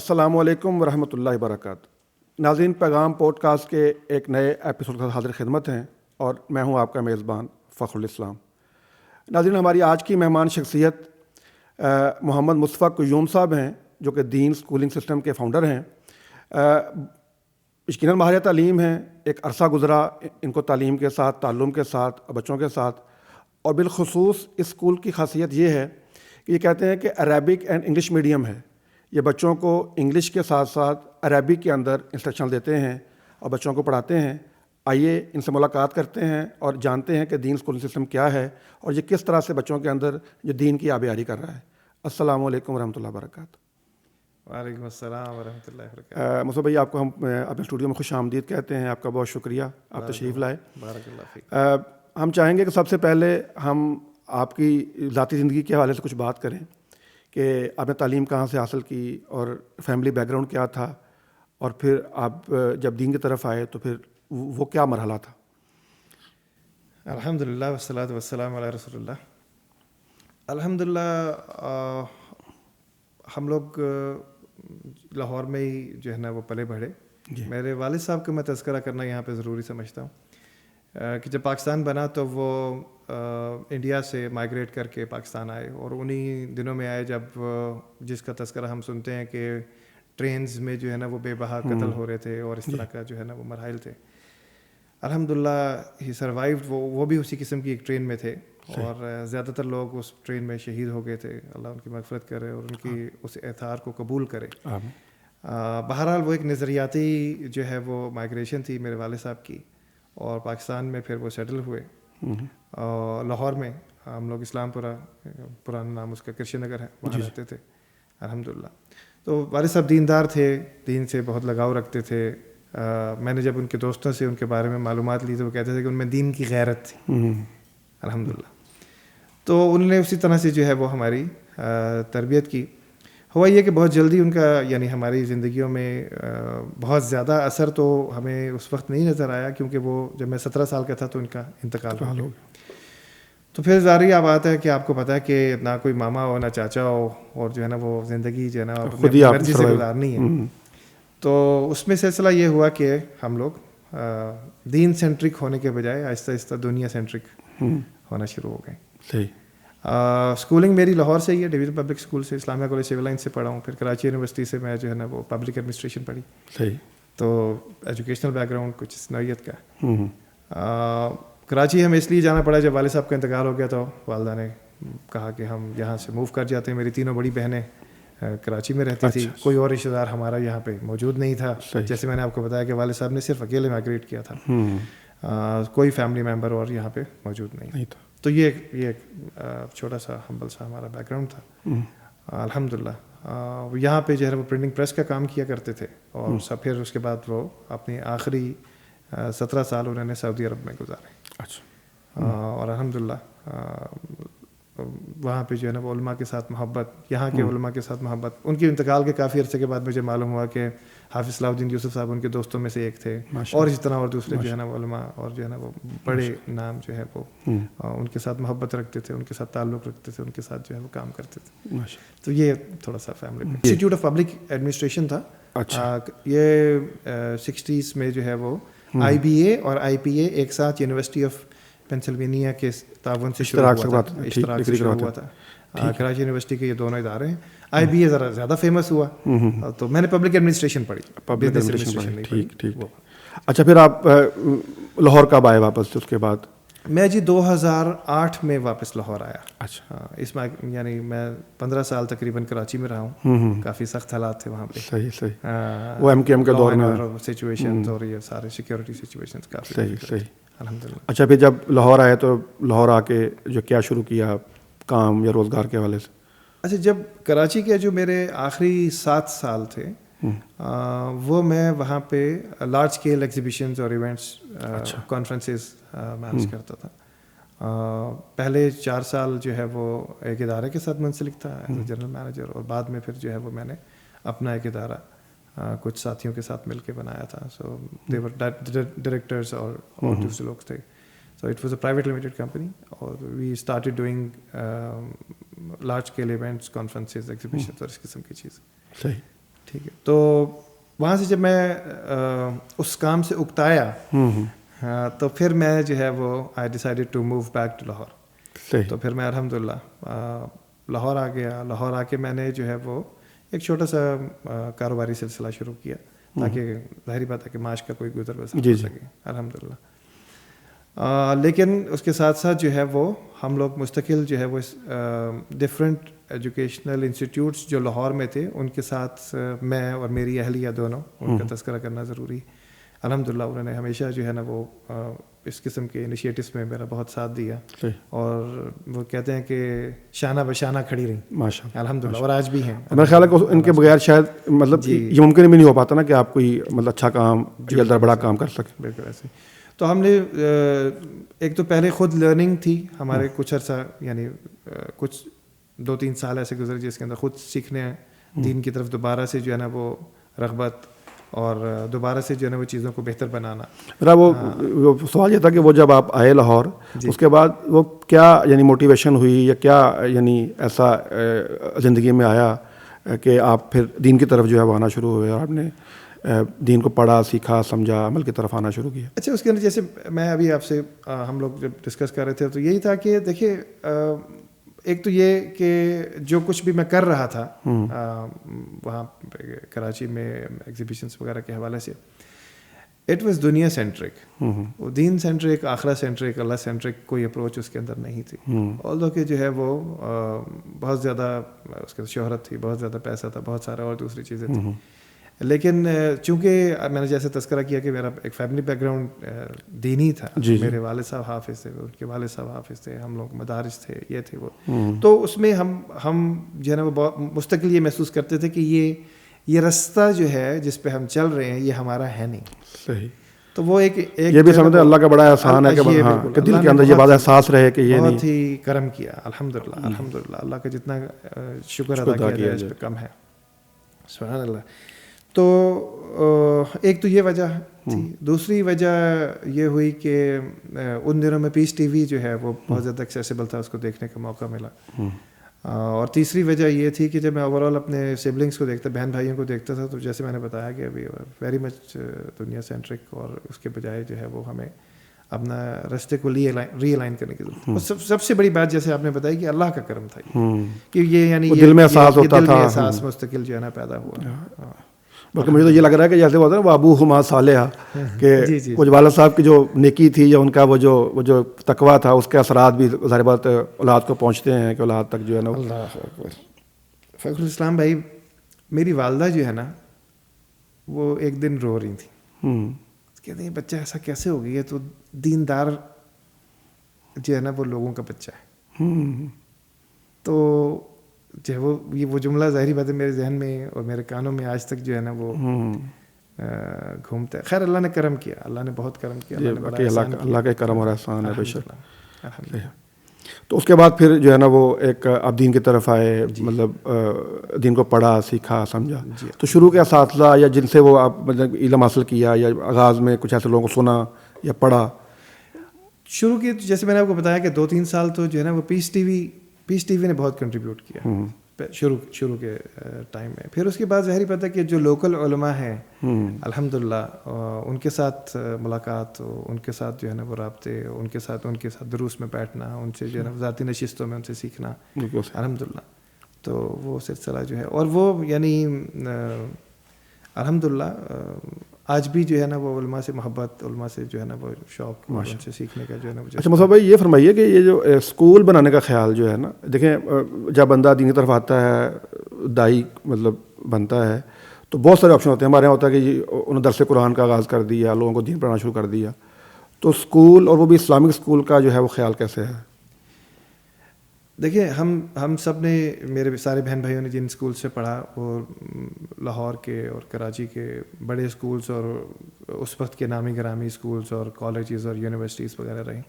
السلام علیکم ورحمۃ اللہ وبرکاتہ. ناظرین، پیغام پوڈ کاسٹ کے ایک نئے ایپیسوڈ کا حاضر خدمت ہیں اور میں ہوں آپ کا میزبان فخر الاسلام. ناظرین، ہماری آج کی مہمان شخصیت محمد مصطفیٰ قیوم صاحب ہیں، جو کہ دین اسکولنگ سسٹم کے فاؤنڈر ہیں. یقیناً ماہر تعلیم ہیں. ایک عرصہ گزرا ان کو تعلیم کے ساتھ، تعلم کے ساتھ، بچوں کے ساتھ. اور بالخصوص اس اسکول کی خاصیت یہ ہے کہ یہ کہتے ہیں کہ عربک اینڈ انگلش میڈیم ہے. یہ بچوں کو انگلش کے ساتھ ساتھ عربک کے اندر انسٹرکشن دیتے ہیں اور بچوں کو پڑھاتے ہیں. آئیے ان سے ملاقات کرتے ہیں اور جانتے ہیں کہ دین اسکولنگ سسٹم کیا ہے اور یہ کس طرح سے بچوں کے اندر یہ دین کی آبیاری کر رہا ہے. السلام علیکم ورحمۃ اللہ وبرکاتہ. وعلیکم السلام ورحمۃ اللہ وبرکاتہ. مصطفیٰ بھائی، آپ کو ہم اپنے اسٹوڈیو میں خوش آمدید کہتے ہیں. آپ کا بہت شکریہ، آپ تشریف لائے. بارک اللہ فیک. ہم چاہیں گے کہ سب سے پہلے ہم آپ کی ذاتی زندگی کے حوالے سے کچھ بات کریں کہ آپ نے تعلیم کہاں سے حاصل کی اور فیملی بیک گراؤنڈ کیا تھا، اور پھر آپ جب دین کی طرف آئے تو پھر وہ کیا مرحلہ تھا. الحمدللہ والصلاۃ والسلام علی رسول اللہ. الحمدللہ ہم لوگ لاہور میں ہی جو ہے نا وہ پلے بڑھے. میرے والد صاحب کا میں تذکرہ کرنا یہاں پہ ضروری سمجھتا ہوں کہ جب پاکستان بنا تو وہ انڈیا سے مائیگریٹ کر کے پاکستان آئے، اور انہی دنوں میں آئے جب جس کا تذکرہ ہم سنتے ہیں کہ ٹرینز میں جو ہے نا وہ بے بہا قتل ہو رہے تھے اور اس طرح کا جو ہے نا وہ مراحل تھے. الحمدللہ ہی سروائیوڈ. وہ بھی اسی قسم کی ایک ٹرین میں تھے اور زیادہ تر لوگ اس ٹرین میں شہید ہو گئے تھے. اللہ ان کی مغفرت کرے اور ان کی اس اثار کو قبول کرے. بہرحال وہ ایک نظریاتی جو ہے وہ مائیگریشن تھی میرے والد صاحب کی، اور پاکستان میں پھر وہ سیٹل ہوئے. لاہور میں ہم لوگ اسلام پورہ، پرانا نام اس کا کرشن نگر ہے، وہاں رہتے تھے الحمدللہ. تو والد صاحب دیندار تھے، دین سے بہت لگاؤ رکھتے تھے. میں نے جب ان کے دوستوں سے ان کے بارے میں معلومات لی تو وہ کہتے تھے کہ ان میں دین کی غیرت تھی الحمدللہ. تو انہوں نے اسی طرح سے جو ہے وہ ہماری تربیت کی. ہوا یہ کہ بہت جلدی ان کا یعنی ہماری زندگیوں میں بہت زیادہ اثر تو ہمیں اس وقت نہیں نظر آیا، کیونکہ وہ جب میں 17 سال کا تھا تو ان کا انتقال ہو گیا. تو پھر ظاہر یہ بات ہے کہ آپ کو پتہ ہے کہ نہ کوئی ماما ہو نہ چاچا ہو، اور جو ہے نا وہ زندگی جو ہے نا اپنی مرضی سے گزارنی ہے. تو اس میں سلسلہ یہ ہوا کہ ہم لوگ دین سینٹرک ہونے کے بجائے آہستہ آہستہ دنیا سینٹرک ہونا شروع ہو گئے. صحیح. اسکولنگ میری لاہور سے ہی ہے، ڈویژن پبلک اسکول سے، اسلامیہ کالج سول لائن سے پڑھا ہوں. پھر کراچی یونیورسٹی سے میں جو ہے نا وہ پبلک ایڈمنسٹریشن پڑھی. صحیح. تو ایجوکیشنل بیک گراؤنڈ کچھ اس نوعیت کا ہے. کراچی ہمیں اس لیے جانا پڑا جب والد صاحب کا انتقال ہو گیا تو والدہ نے کہا کہ ہم یہاں سے موو کر جاتے ہیں. میری تینوں بڑی بہنیں کراچی میں رہتی تھی. کوئی اور رشتہ دار ہمارا یہاں پہ موجود نہیں تھا. جیسے میں نے آپ کو بتایا کہ والد صاحب نے صرف اکیلے مائیگریٹ کیا تھا، کوئی فیملی ممبر اور یہاں پہ موجود نہیں تھا. تو یہ ایک چھوٹا سا ہمبل سا ہمارا بیک گراؤنڈ تھا. الحمدللہ یہاں پہ جو ہے وہ پرنٹنگ پریس کا کام کیا کرتے تھے، اور پھر اس کے بعد وہ اپنی آخری 17 سال انہوں نے سعودی عرب میں گزارے. اور الحمدللہ وہاں پہ جو ہے نا وہ علماء کے ساتھ محبت، یہاں کے علماء کے ساتھ محبت. ان کے انتقال کے کافی عرصے کے بعد مجھے معلوم ہوا کہ حافظ صلاح الدین یوسف صاحب ان کے دوستوں میں سے ایک تھے، اور اس طرح اور دوسرے جو ہے نا وہ علماء اور جو ہے نا وہ بڑے نام جو ہے وہ ان کے ساتھ محبت رکھتے تھے، ان کے ساتھ تعلق رکھتے تھے، ان کے ساتھ جو ہے وہ کام کرتے تھے. تو یہ تھوڑا سا family institute of public administration تھا. یہ 60s میں جو ہے وہ IBA اور IPA ایک ساتھ یونیورسٹی آف پینسلوینیا کے تعاون سے شروع ہوا تھا. کراچی یونیورسٹی کے یہ دونوں ادارے ہیں. IBA ذرا زیادہ فیمس ہوا، تو میں نے پبلک ایڈمنسٹریشن پڑھی. ٹھیک. اچھا، پھر آپ لاہور کب آئے واپس اس کے بعد؟ میں 2008 میں واپس لاہور آیا. اچھا. اس میں یعنی میں 15 سال تقریباً کراچی میں رہا ہوں. کافی سخت حالات تھے وہاں پہ. صحیح. وہ MKM کے دور میں سچویشنز اور یہ سارے سیکورٹی سچویشنز کافی. صحیح. الحمدللہ. اچھا، پھر جب لاہور آئے تو لاہور آ کے جو کیا شروع کیا کام یا روزگار کے حوالے سے؟ اچھا، جب کراچی کے جو میرے آخری 7 سال تھے وہ میں وہاں پہ لارج اسکیل ایگزیبیشنز اور ایونٹس کانفرنسز مینیج کرتا تھا. پہلے 4 سال جو ہے وہ ایک ادارے کے ساتھ منسلک تھا ایز اے جنرل مینیجر، اور بعد میں پھر جو ہے وہ میں نے اپنا ایک ادارہ کچھ ساتھیوں کے ساتھ مل کے بنایا تھا. سو دے ور ڈائریکٹرز اور دوسرے لوگ تھے. So it was a private limited company, or we started doing large scale events, conferences, exhibitions اور اس قسم کی چیز. صحیح. ٹھیک ہے. تو وہاں سے جب میں اس کام سے اکتایا تو پھر میں جو ہے وہ I decided to move back to Lahore. تو پھر میں الحمدللہ لاہور آ گیا. لاہور آ کے میں نے جو ہے وہ ایک چھوٹا سا کاروباری سلسلہ شروع کیا تاکہ ظاہری بات ہے کہ معاش کا کوئی گزر بسر ہو سکے الحمدللہ. لیکن اس کے ساتھ ساتھ جو ہے وہ ہم لوگ مستقل جو ہے وہ ڈفرینٹ ایجوکیشنل انسٹیٹیوٹس جو لاہور میں تھے ان کے ساتھ میں اور میری اہلیہ دونوں ان کا تذکرہ کرنا ضروری. الحمدللہ انہوں نے ہمیشہ جو ہے نا وہ اس قسم کے انیشیٹوس میں میرا بہت ساتھ دیا اور وہ کہتے ہیں کہ شانہ بشانہ کھڑی رہی ماشاءاللہ الحمدللہ اور آج بھی ہیں. میرا خیال ہے کہ ان کے بغیر شاید مطلب یہ ممکن بھی نہیں ہو پاتا نا کہ آپ کوئی مطلب اچھا کام یا بڑا کام کر سکیں. بالکل ایسے. تو ہم نے ایک تو پہلے خود لرننگ تھی ہمارے کچھ عرصہ یعنی کچھ 2-3 سال ایسے گزرے جس کے اندر خود سیکھنے دین کی طرف دوبارہ سے جو ہے نا وہ رغبت اور دوبارہ سے جو ہے نا وہ چیزوں کو بہتر بنانا. میرا وہ سوال یہ تھا کہ وہ جب آپ آئے لاہور اس کے بعد وہ کیا یعنی موٹیویشن ہوئی یا کیا یعنی ایسا زندگی میں آیا کہ آپ پھر دین کی طرف جو ہے وہ آنا شروع ہوئے اور آپ نے دین کو پڑھا سیکھا سمجھا عمل کی طرف آنا شروع کیا؟ اچھا اس کے اندر جیسے میں ابھی آپ سے ہم لوگ جب ڈسکس کر رہے تھے تو یہی تھا کہ دیکھیے ایک تو یہ کہ جو کچھ بھی میں کر رہا تھا وہاں کراچی میں ایگزیبیشنس وغیرہ کے حوالے سے اٹ واز دنیا سینٹرک. وہ دین سینٹرک آخرت سینٹرک اللہ سینٹرک کوئی اپروچ اس کے اندر نہیں تھی. آلدو کہ جو ہے وہ بہت زیادہ اس کے شہرت تھی بہت زیادہ پیسہ تھا بہت سارے اور دوسری چیزیں تھیں. لیکن چونکہ میں نے جیسے تذکرہ کیا کہ میرا ایک فیملی بیک گراؤنڈ دینی تھا میرے والد صاحب حافظ تھے ان کے والد صاحب حافظ تھے ہم لوگ مدارس تھے یہ تھے وہ تو اس میں ہم جو ہے نا وہ مستقل یہ محسوس کرتے تھے کہ یہ رستہ جو ہے جس پہ ہم چل رہے ہیں یہ ہمارا ہے نہیں صحیح. تو وہ ایک یہ بھی سمجھتے ہیں اللہ کا بڑا احسان ہے کہ دل کے اندر یہ بات احساس رہے کہ یہ بہت ہی کرم کیا الحمدللہ الحمدللہ. اللہ کا جتنا شکر ادا کیا جائے اس پہ کم ہے سبحان اللہ. تو ایک تو یہ وجہ تھی. دوسری وجہ یہ ہوئی کہ ان دنوں میں پیس ٹی وی جو ہے وہ بہت زیادہ ایکسیسیبل تھا اس کو دیکھنے کا موقع ملا. اور تیسری وجہ یہ تھی کہ جب میں اوور آل اپنے سبلنگس کو دیکھتا بہن بھائیوں کو دیکھتا تھا تو جیسے میں نے بتایا کہ ابھی ویری مچ دنیا سینٹرک اور اس کے بجائے جو ہے وہ ہمیں اپنا رستے کو ری الائن کرنے کی ضرورت. اور سب سے بڑی بات جیسے آپ نے بتائی کہ اللہ کا کرم تھا کہ یہ یعنی دل میں احساس ہوتا تھا احساس مستقل جو ہے نا پیدا ہوا. بلکہ مجھے تو یہ لگ رہا ہے کہ جیسے ہوتا ہے نا وہ ابو ہما صالحہ کہ کچھ والد صاحب کی جو نیکی تھی یا ان کا وہ جو تقویٰ تھا اس کے اثرات بھی ظاہر بات اولاد کو پہنچتے ہیں کہ اولاد تک جو ہے نا. اللہ اکبر. فخر الاسلام بھائی میری والدہ جو ہے نا وہ ایک دن رو رہی تھی کہتے ہیں بچہ ایسا کیسے ہو گئی ہے تو دیندار جو ہے نا وہ لوگوں کا بچہ ہے. تو جو ہے وہ جملہ ظاہری بات ہے میرے ذہن میں اور میرے کانوں میں آج تک جو ہے نا وہ گھومتا ہے. خیر اللہ نے کرم کیا اللہ نے بہت کرم کیا اللہ کا کرم اور احسان ہے بے شک. تو اس کے بعد پھر جو ہے نا وہ ایک آپ دین کی طرف آئے مطلب دین کو پڑھا سیکھا سمجھا. تو شروع کے اساتذہ یا جن سے وہ آپ مطلب علم حاصل کیا یا آغاز میں کچھ ایسے لوگوں کو سنا یا پڑھا شروع کی جیسے میں نے آپ کو بتایا کہ 2-3 سال تو جو ہے نا وہ پیس ٹی وی نے بہت کنٹریبیوٹ کیا شروع کے ٹائم میں. پھر اس کے بعد ظاہری پتہ کہ جو لوکل علماء ہیں الحمدللہ ان کے ساتھ ملاقات ان کے ساتھ جو ہے نا وہ رابطے ان کے ساتھ دروس میں بیٹھنا ان سے جو ہے نا ذاتی نشستوں میں ان سے سیکھنا الحمدللہ. تو وہ سلسلہ جو ہے اور وہ یعنی الحمدللہ آج بھی جو ہے نا وہ علماء سے محبت علماء سے جو ہے نا وہ شوق ان سے سیکھنے کا جو ہے نا. اچھا مصعب بھائی یہ فرمائیے کہ یہ جو اسکول بنانے کا خیال جو ہے نا دیکھیں جب بندہ دین کی طرف آتا ہے دائی مطلب بنتا ہے تو بہت سارے آپشن ہوتے ہیں. ہمارے یہاں ہوتا ہے کہ انہوں نے درس قرآن کا آغاز کر دیا لوگوں کو دین پڑھانا شروع کر دیا. تو اسکول اور وہ بھی اسلامک اسکول کا جو ہے وہ خیال کیسے ہے؟ دیکھیں ہم سب نے میرے سارے بہن بھائیوں نے جن اسکول سے پڑھا اور لاہور کے اور کراچی کے بڑے اسکولس اور اس وقت کے نامی گرامی اسکولس اور کالجز اور یونیورسٹیز وغیرہ رہے.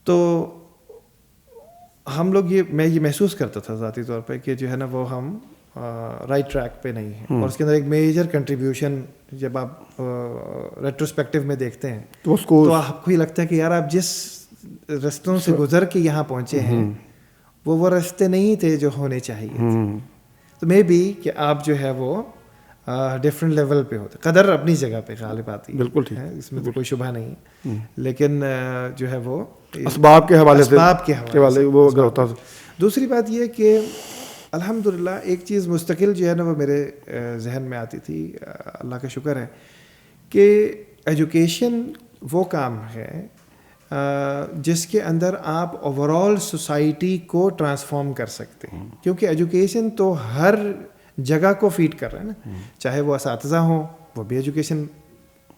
تو ہم لوگ میں یہ محسوس کرتا تھا ذاتی طور پہ کہ جو ہے نا وہ ہم رائٹ ٹریک پہ نہیں ہیں. اور اس کے اندر ایک میجر کنٹریبیوشن جب آپ ریٹروسپیکٹیو میں دیکھتے ہیں تو آپ کو یہ لگتا ہے کہ یار آپ جس رستوں سے گزر کے یہاں پہنچے ہیں وہ رستے نہیں تھے جو ہونے چاہیے. تو مے بی کہ آپ جو ہے وہ ڈفرینٹ لیول پہ ہوتے ہیں. قدر اپنی جگہ پہ غالب آتی ہے, بالکل ٹھیک ہے, اس میں تو کوئی شبہ نہیں ہے, لیکن جو ہے وہ اسباب کے حوالے سے اسباب کے حوالے وہ اگر ہوتا. دوسری بات یہ کہ الحمدللہ ایک چیز مستقل جو ہے نا وہ میرے ذہن میں آتی تھی, اللہ کا شکر ہے کہ ایجوکیشن وہ کام ہے جس کے اندر آپ اوور آل سوسائٹی کو ٹرانسفارم کر سکتے ہیں, کیونکہ ایجوکیشن تو ہر جگہ کو فیڈ کر رہا ہے نا, چاہے وہ اساتذہ ہوں وہ بھی ایجوکیشن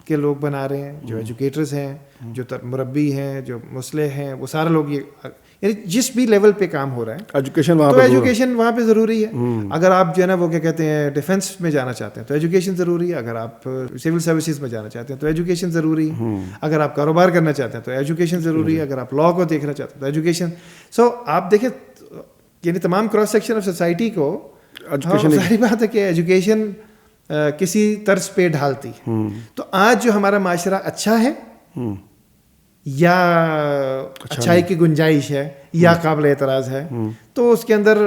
کے لوگ بنا رہے ہیں, جو ایجوکیٹرز ہیں, جو مربی ہیں, جو مصلح ہیں, وہ سارے لوگ یہ یعنی جس بھی لیول پہ کام ہو رہا ہے ایجوکیشن وہاں پہ ضروری ہے. اگر آپ جو ہے نا وہ کیا کہتے ہیں ڈیفینس میں جانا چاہتے ہیں تو ایجوکیشن ضروری ہے, اگر آپ سول سروسز میں جانا چاہتے ہیں تو ایجوکیشن ضروری ہے, اگر آپ کاروبار کرنا چاہتے ہیں تو ایجوکیشن ضروری ہے, اگر آپ لا کو دیکھنا چاہتے ہیں تو ایجوکیشن. سو آپ دیکھیں یعنی تمام کراس سیکشن آف سوسائٹی کو ظاہری بات ہے کہ ایجوکیشن کسی طرز پہ ڈھالتی ہے. تو آج جو ہمارا معاشرہ اچھا ہے یا اچھائی کی گنجائش ہے یا قابل اعتراض ہے, تو اس کے اندر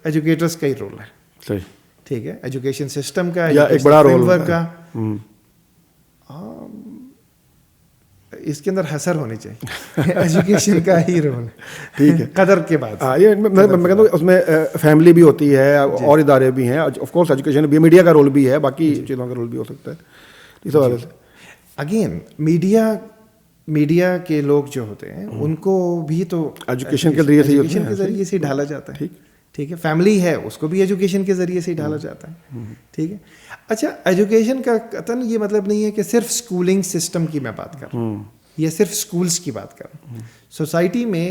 ایجوکیٹرز کا ہی رول ہے. صحیح, ٹھیک ہے, ایجوکیشن سسٹم کا یا ایک بڑا رول کا, اس کے اندر حسر ہونی چاہیے, ایجوکیشن کا ہی رول ہے. ٹھیک ہے, قدر کے بعد یہ میں کہتا ہوں اس میں فیملی بھی ہوتی ہے اور ادارے بھی ہیں, آف کورس ایجوکیشن بھی, میڈیا کا رول بھی ہے, باقی چیزوں کا رول بھی ہو سکتا ہے. اس حوالے سے اگین میڈیا کے لوگ جو ہوتے ہیں ان کو بھی تو ایجوکیشن کے ذریعے سے ڈھالا جاتا ہے. ٹھیک ہے, فیملی ہے اس کو بھی ایجوکیشن کے ذریعے سے ہی ڈھالا جاتا ہے. ٹھیک ہے, اچھا ایجوکیشن کا قطعاً یہ مطلب نہیں ہے کہ صرف اسکولنگ سسٹم کی میں بات کر رہا ہوں یا صرف اسکولس کی بات کر رہا ہوں. سوسائٹی میں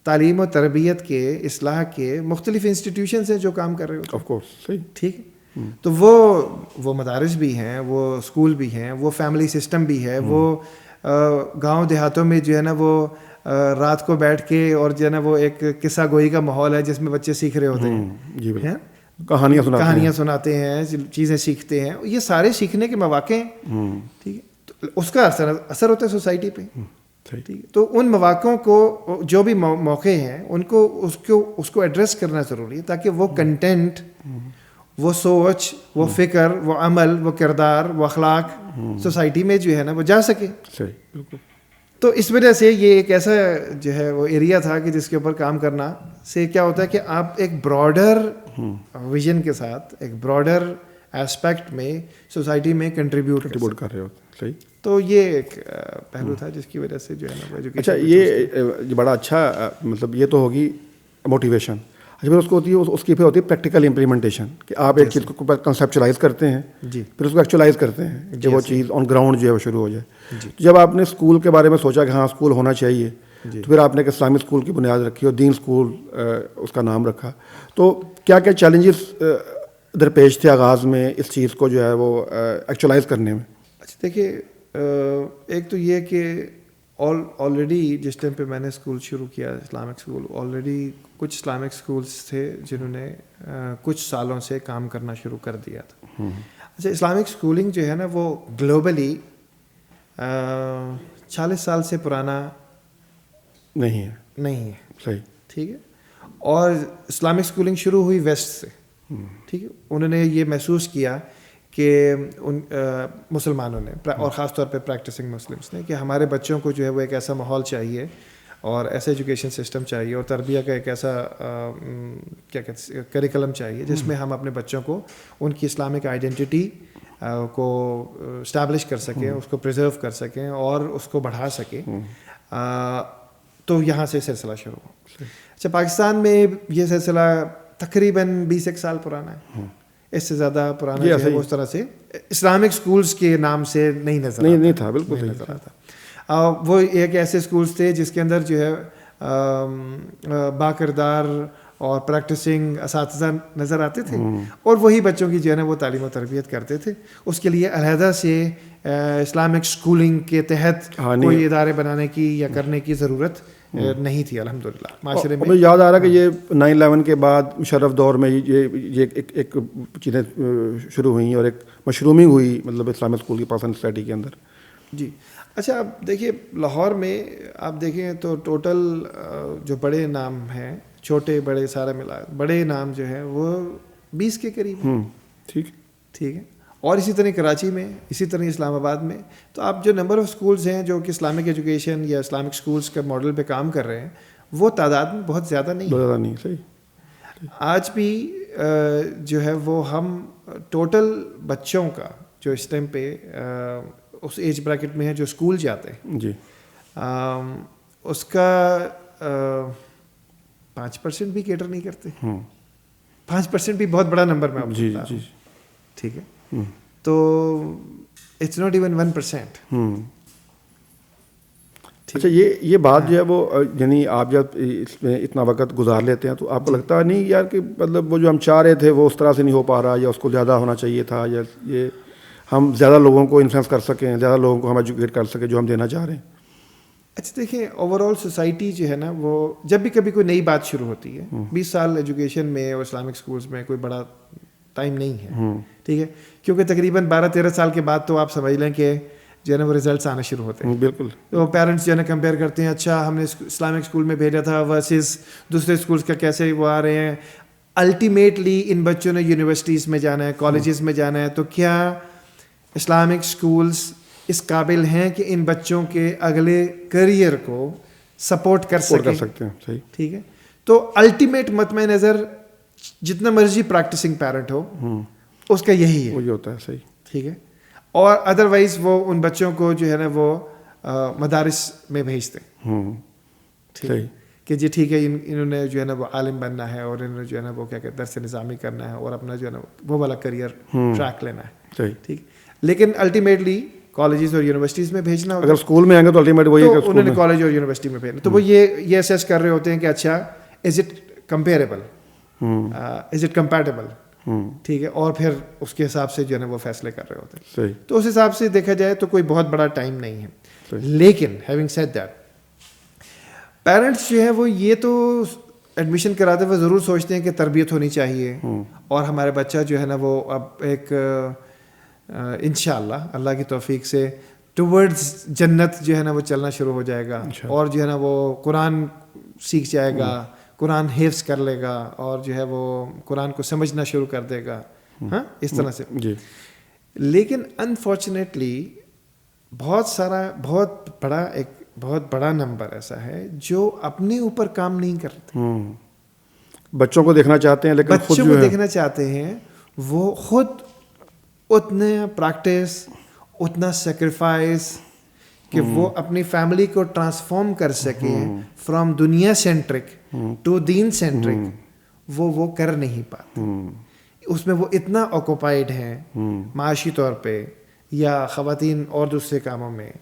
تعلیم و تربیت کے اصلاح کے مختلف انسٹیٹیوشنس ہیں جو کام کر رہے ہوتے ہیں. آف کورس صحیح, ٹھیک ہے, تو وہ مدارس بھی ہیں, وہ اسکول بھی ہیں, وہ فیملی سسٹم بھی ہے, وہ گاؤں دیہاتوں میں جو ہے نا وہ رات کو بیٹھ کے اور جو ہے نا وہ ایک قصہ گوئی کا ماحول ہے جس میں بچے سیکھ رہے ہوتے ہیں. جی کہانیاں سناتے ہیں, چیزیں سیکھتے ہیں, یہ سارے سیکھنے کے مواقع ہیں. ٹھیک ہے, تو اس کا اثر ہوتا ہے سوسائٹی پہ. ٹھیک ہے, تو ان مواقعوں کو جو بھی موقع ہیں ان کو اس کو ایڈریس کرنا ضروری ہے تاکہ وہ کنٹینٹ, وہ سوچ, وہ فکر, وہ عمل, وہ کردار, وہ اخلاق سوسائٹی میں جو ہے نا وہ جا سکے. صحیح, بالکل. تو اس وجہ سے یہ ایک ایسا جو ہے وہ ایریا تھا کہ جس کے اوپر کام کرنا سے کیا ہوتا ہے کہ آپ ایک براڈر ویژن کے ساتھ ایک براڈر ایسپیکٹ میں سوسائٹی میں کنٹریبیوٹ کر رہے ہو. صحیح, تو یہ ایک پہلو تھا جس کی وجہ سے جو ہے نا ایجوکیشن. اچھا, یہ بڑا اچھا مطلب یہ تو ہوگی موٹیویشن. اچھا, پھر اس کو ہوتی ہے اس کی پھر ہوتی ہے پریکٹیکل امپلیمنٹیشن, کہ آپ ایک چیز کو کنسیپچلائز کرتے ہیں, پھر اس کو ایکچولائز کرتے ہیں کہ وہ چیز آن گراؤنڈ جو ہے وہ شروع ہو جائے. جب آپ نے اسکول کے بارے میں سوچا کہ ہاں اسکول ہونا چاہیے, تو پھر آپ نے ایک اسلامی اسکول کی بنیاد رکھی اور دین اسکول اس کا نام رکھا, تو کیا کیا چیلنجز درپیش تھے آغاز میں اس چیز کو جو ہے وہ ایکچولائز کرنے میں؟ اچھا دیکھیے, ایک تو یہ کہ آلریڈی جس ٹائم پہ میں نے اسکول شروع کیا اسلامک اسکول, آلریڈی کچھ اسلامک اسکولس تھے جنہوں نے کچھ سالوں سے کام کرنا شروع کر دیا تھا. اچھا, اسلامک اسکولنگ جو ہے نا وہ گلوبلی 40 سال سے پرانا نہیں ہے. صحیح, ٹھیک ہے, اور اسلامک اسکولنگ شروع ہوئی ویسٹ سے. ٹھیک ہے, انہوں نے یہ محسوس کیا کہ ان مسلمانوں نے اور خاص طور پہ پریکٹسنگ مسلمس نے کہ ہمارے بچوں کو جو ہے وہ ایک ایسا ماحول چاہیے اور ایسا ایجوکیشن سسٹم چاہیے اور تربیہ کا ایک ایسا کیا کہتے ہیں کریکلم چاہیے جس میں ہم اپنے بچوں کو ان کی اسلامک آئیڈینٹی کو اسٹیبلش کر سکیں, اس کو پریزرو کر سکیں اور اس کو بڑھا سکیں. تو یہاں سے سلسلہ شروع ہو. اچھا, پاکستان میں یہ سلسلہ تقریباً 21 سال پرانا ہے, اس سے زیادہ پرانا جو ہے اس طرح سے اسلامک اسکولس کے نام سے نہیں تھا. بالکل نظر آتا. وہ ایک ایسے اسکولس تھے جس کے اندر جو ہے باکردار اور پریکٹسنگ اساتذہ نظر آتے تھے اور وہی بچوں کی جو ہے نا وہ تعلیم و تربیت کرتے تھے. اس کے لیے علیحدہ سے اسلامک اسکولنگ کے تحت کوئی ادارے بنانے کی یا کرنے کی ضرورت نہیں تھی الحمدللہ معاشرے میں. مجھے یاد آ رہا کہ یہ 9/11 کے بعد مشرف دور میں یہ ایک چیزیں شروع ہوئیں اور ایک مشرومنگ ہوئی مطلب اسلامک اسکول کی پاکستان سوسائٹی کے اندر. جی اچھا, اب دیکھیے لاہور میں آپ دیکھیں تو ٹوٹل جو بڑے نام ہیں, چھوٹے بڑے سارے ملا بڑے نام جو ہیں وہ 20 کے قریب ہیں. ٹھیک ہے, اور اسی طرح کراچی میں, اسی طرح اسلام آباد میں. تو آپ جو نمبر آف اسکولز ہیں جو کہ اسلامک ایجوکیشن یا اسلامک اسکولز کے ماڈل پہ کام کر رہے ہیں, وہ تعداد میں بہت زیادہ نہیں. صحیح. آج بھی جو ہے وہ ہم ٹوٹل بچوں کا جو اس ٹائم پہ اس ایج بریکٹ میں ہے جو اسکول جاتے ہیں جی, اس کا 5% بھی کیٹر نہیں کرتے. 5% بھی بہت بڑا نمبر میں آپ کو بتا رہا ہوں. ٹھیک ہے, تو اٹس ناٹ ایون 1%. اچھا, یہ بات جو ہے وہ یعنی آپ جب اس میں اتنا وقت گزار لیتے ہیں تو آپ کو لگتا نہیں یار کہ مطلب وہ جو ہم چاہ رہے تھے وہ اس طرح سے نہیں ہو پا رہا, یا اس کو زیادہ ہونا چاہیے تھا, یا یہ ہم زیادہ لوگوں کو انفلوئنس کر سکیں, زیادہ لوگوں کو ہم ایجوکیٹ کر سکیں جو ہم دینا چاہ رہے ہیں؟ اچھا دیکھیں, اوور آل سوسائٹی جو ہے نا وہ جب بھی کبھی کوئی نئی بات شروع ہوتی ہے, 20 سال ایجوکیشن میں اور اسلامک اسکولس میں کوئی بڑا ٹائم نہیں ہے. ٹھیک ہے, کیونکہ تقریباً 12-13 سال کے بعد تو آپ سمجھ لیں کہ جو ہے نا وہ ریزلٹس آنا شروع ہوتے ہیں. بالکل. تو پیرنٹس جو ہے نا کمپیئر کرتے ہیں, اچھا ہم نے اسلامک اسکول میں بھیجا تھا ورسز دوسرے اسکولس کا کیسے وہ آ رہے ہیں. الٹیمیٹلی ان بچوں نے یونیورسٹیز میں جانا ہے, کالجز میں جانا ہے, تو کیا اسلامک اسکولس اس قابل ہیں کہ ان بچوں کے اگلے کیریئر کو سپورٹ کر سکتے ہیں؟ صحیح. ٹھیک ہے, تو الٹیمیٹ مطمع نظر جتنا مرضی پریکٹسنگ پیرنٹ ہو اس کا یہی ہے, وہی ہوتا ہے. صحیح. ٹھیک ہے, اور ادروائز وہ ان بچوں کو جو ہے نا وہ مدارس میں بھیجتے ہیں. ٹھیک ہے کہ جی ٹھیک ہے, انہوں نے جو ہے نا وہ عالم بننا ہے, اور انہوں نے جو ہے نا وہ کیا کہتے ہیں درس نظامی کرنا ہے, اور اپنا جو ہے نا وہ والا کریئر ٹریک لینا ہے. صحیح. ٹھیک, لیکن الٹیمیٹلی کالجز اور یونیورسٹیز میں بھیجنا ہوتا ہے. اگر اسکول میں آئیں گے تو الٹیمیٹ وہی ہے کہ انہوں نے کالج اور یونیورسٹی میں بھیجنا, تو وہ یہ اسیس کر رہے ہوتے ہیں کہ اچھا is it comparable, is it compatible. ٹھیک ہے, اور پھر اس کے حساب سے جو ہے نا وہ فیصلے کر رہے ہوتے ہیں. صحیح. تو اس حساب سے دیکھا جائے تو کوئی بہت بڑا ٹائم نہیں ہے. لیکن ہیونگ سیڈ دیٹ, پیرنٹس جو ہے وہ یہ تو ایڈمیشن کراتے ہوئے ضرور سوچتے ہیں کہ تربیت ہونی چاہیے, اور ہمارا بچہ جو ہے نا وہ اب ایک انشاءاللہ اللہ کی توفیق سے ٹورڈز جنت جو ہے نا وہ چلنا شروع ہو جائے گا, اور جو ہے نا وہ قرآن سیکھ جائے گا, قرآن حفظ کر لے گا, اور جو ہے وہ قرآن کو سمجھنا شروع کر دے گا. ہاں, اس طرح سے. جی. لیکن انفارچونیٹلی بہت بڑا نمبر ایسا ہے جو اپنے اوپر کام نہیں کرتے. بچوں کو دیکھنا چاہتے ہیں لیکن بچوں کو دیکھنا چاہتے ہیں, وہ خود اتنا پریکٹس, اتنا سیکریفائس کہ وہ اپنی فیملی کو ٹرانسفارم کر سکیں فرام دنیا سینٹرک ٹو دین سینٹرک, وہ کر نہیں پاتے. اس میں وہ اتنا آکوپائڈ ہیں معاشی طور پہ یا خواتین اور دوسرے کاموں میں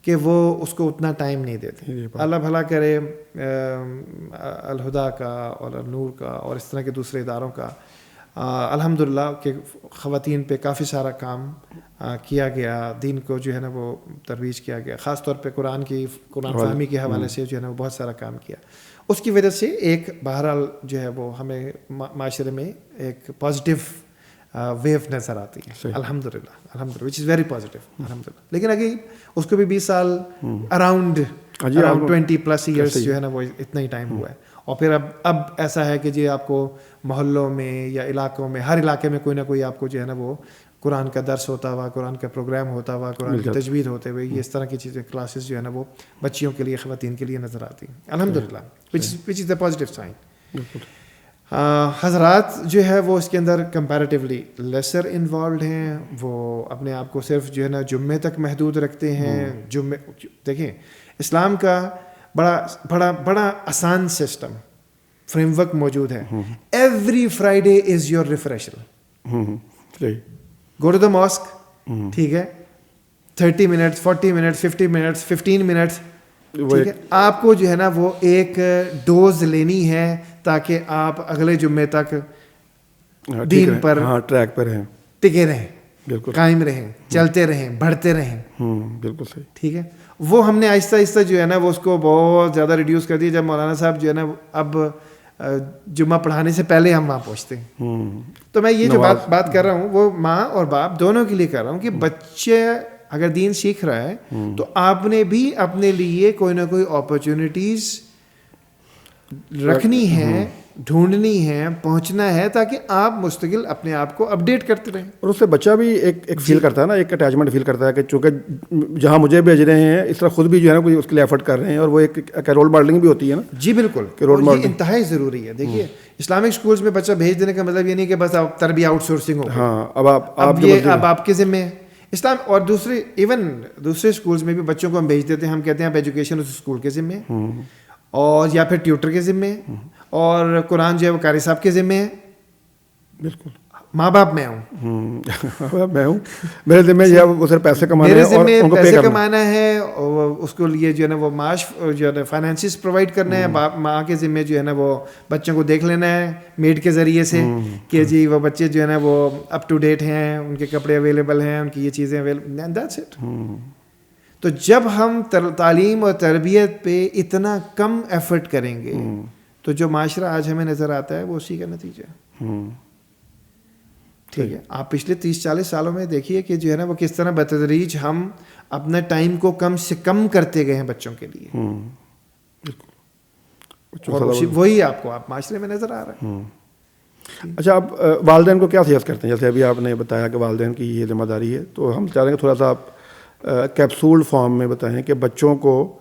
کہ وہ اس کو اتنا ٹائم نہیں دیتے. اللہ بھلا کرے الہدا کا اور النور کا اور اس طرح کے دوسرے اداروں کا, الحمدللہ کہ خواتین پہ کافی سارا کام کیا گیا, دین کو جو ہے نا وہ ترویج کیا گیا, خاص طور پہ قرآن فہمی کے حوالے سے جو ہے نا وہ بہت سارا کام کیا. اس کی وجہ سے ایک بہرحال جو ہے وہ ہمیں معاشرے میں ایک پازیٹیو ویو نظر آتی ہے, الحمدللہ وچ از ویری پازیٹیو الحمدللہ. لیکن اگین اس کو بھی 20 سال اراؤنڈ 20+ ایئرس جو ہے نا وہ اتنا ہی ٹائم ہوا ہے. اور پھر اب ایسا ہے کہ جی آپ کو محلوں میں یا علاقوں میں, ہر علاقے میں کوئی نہ کوئی آپ کو جو ہے نا وہ قرآن کا درس ہوتا ہوا, قرآن کا پروگرام ہوتا ہوا, قرآن کی تجوید ہوتے ہوئے, یہ اس طرح کی چیزیں کلاسز جو ہے نا وہ بچیوں کے لیے, خواتین کے لیے نظر آتی ہیں الحمدللہ, وچ از دا پازیٹیو سائن. حضرات جو ہے وہ اس کے اندر کمپیریٹیولی لیسر انوالوڈ ہیں, وہ اپنے آپ کو صرف جو ہے نا جمعے تک محدود رکھتے ہیں. دیکھیں اسلام کا بڑا آسان سسٹم فریم ورک موجود ہے. Every Friday is your refresher. Go to the mask, ٹھیک ہے, 30 منٹس 40 منٹس 50 منٹس 15 منٹس, ٹھیک ہے, آپ کو جو ہے نا وہ ایک ڈوز لینی ہے تاکہ آپ اگلے جمعے تک دین پر ٹریک پر ہیں, ٹکے رہیں, بالکل قائم رہیں, چلتے رہیں, بڑھتے رہیں. بالکل صحیح. ٹھیک ہے, وہ ہم نے آہستہ آہستہ جو ہے نا وہ اس کو بہت زیادہ ریڈیوس کر دیا. جب مولانا صاحب جو ہے نا اب جمعہ پڑھانے سے پہلے ہم وہاں پہنچتے ہیں. تو میں یہ جو بات کر رہا ہوں وہ ماں اور باپ دونوں کے لیے کر رہا ہوں کہ بچے اگر دین سیکھ رہا ہے تو آپ نے بھی اپنے لیے کوئی نہ کوئی اپرچونیٹیز رکھنی ہے ڈھونڈنی ہے, پہنچنا ہے, تاکہ آپ مستقل اپنے آپ کو اپڈیٹ کرتے رہیں. اور اس سے بچہ بھی ایک فیل کرتا ہے نا, ایک اٹیچمنٹ فیل کرتا ہے کہ چونکہ جہاں مجھے بھیج رہے ہیں اس طرح خود بھی جو ہے نا کوئی اس کے لیے ایفرٹ کر رہے ہیں, اور وہ ایک رول ماڈلنگ بھی ہوتی ہے نا. جی بالکل, اور یہ انتہائی ضروری ہے. دیکھیے اسلامک اسکولس میں بچہ بھیج دینے کا مطلب یہ نہیں کہ بس آپ تربیت آؤٹ سورسنگ ہو. ہاں, اب آپ کے ذمے ہے اسلام. اور دوسرے اسکولس میں بھی بچوں کو ہم بھیج دیتے ہیں, ہم کہتے ہیں آپ ایجوکیشن اس اسکول کے ذمے ہے, اور یا پھر ٹیوٹر کے ذمے ہے, اور قرآن جو ہے وہ قاری صاحب کے ذمے ہے. بالکل, ماں باپ میں ہوں, میں ہوں, میرے ذمہ یہ ہے اسے پیسے کمانے ہیں اور ان کو پے پیسے کمانا ہے, اور اس کو لیے جو ہے نا وہ معاش جو ہے نا فائنینسز پرووائڈ کرنا ہے. ماں کے ذمہ جو ہے نا وہ بچوں کو دیکھ لینا ہے میڈ کے ذریعے سے کہ جی وہ بچے جو ہے نا وہ اپ ٹو ڈیٹ ہیں, ان کے کپڑے اویلیبل ہیں, ان کی یہ چیزیں اویلیبل, اینڈ دیٹس اٹ. تو جب ہم تعلیم اور تربیت پہ اتنا کم ایفرٹ کریں گے تو جو معاشرہ آج ہمیں نظر آتا ہے وہ اسی کا نتیجہ ہے. ٹھیک ہے, آپ پچھلے 30-40 سالوں میں دیکھیے کہ جو ہے نا وہ کس طرح بتدریج ہم اپنا ٹائم کو کم سے کم کرتے گئے ہیں بچوں کے لیے, اور وہی آپ معاشرے میں نظر آ رہا ہے. اچھا, آپ والدین کو کیا سجیسٹ کرتے ہیں؟ جیسے ابھی آپ نے بتایا کہ والدین کی یہ ذمہ داری ہے, تو ہم چاہ رہے ہیں تھوڑا سا آپ کیپسول فارم میں بتائیں کہ بچوں کو,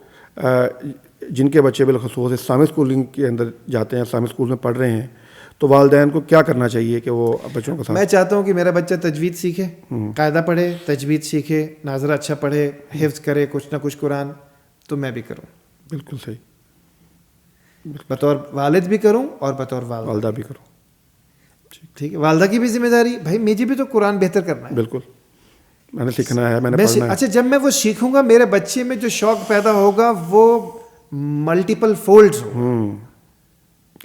جن کے بچے بالخصوص اسلامک اسکولنگ کے اندر جاتے ہیں, اسلامک اسکول میں پڑھ رہے ہیں, تو والدین کو کیا کرنا چاہیے کہ وہ بچوں کو ساتھ. میں چاہتا ہوں کہ میرا بچہ تجوید سیکھے, قاعدہ پڑھے, تجوید سیکھے, ناظرہ اچھا پڑھے, حفظ کرے کچھ نہ کچھ قرآن, تو میں بھی کروں. بالکل صحیح, بطور والد بھی کروں اور بطور والدہ بھی کروں. ٹھیک ہے, والدہ کی بھی ذمہ داری, بھائی مجھے بھی تو قرآن بہتر کرنا ہے. بالکل, میں نے سیکھنا ہے, میں نے پڑھنا ہے. اچھا, جب میں وہ سیکھوں گا میرے بچے میں جو شوق پیدا ہوگا وہ ملٹیپل فولڈز ہوگا.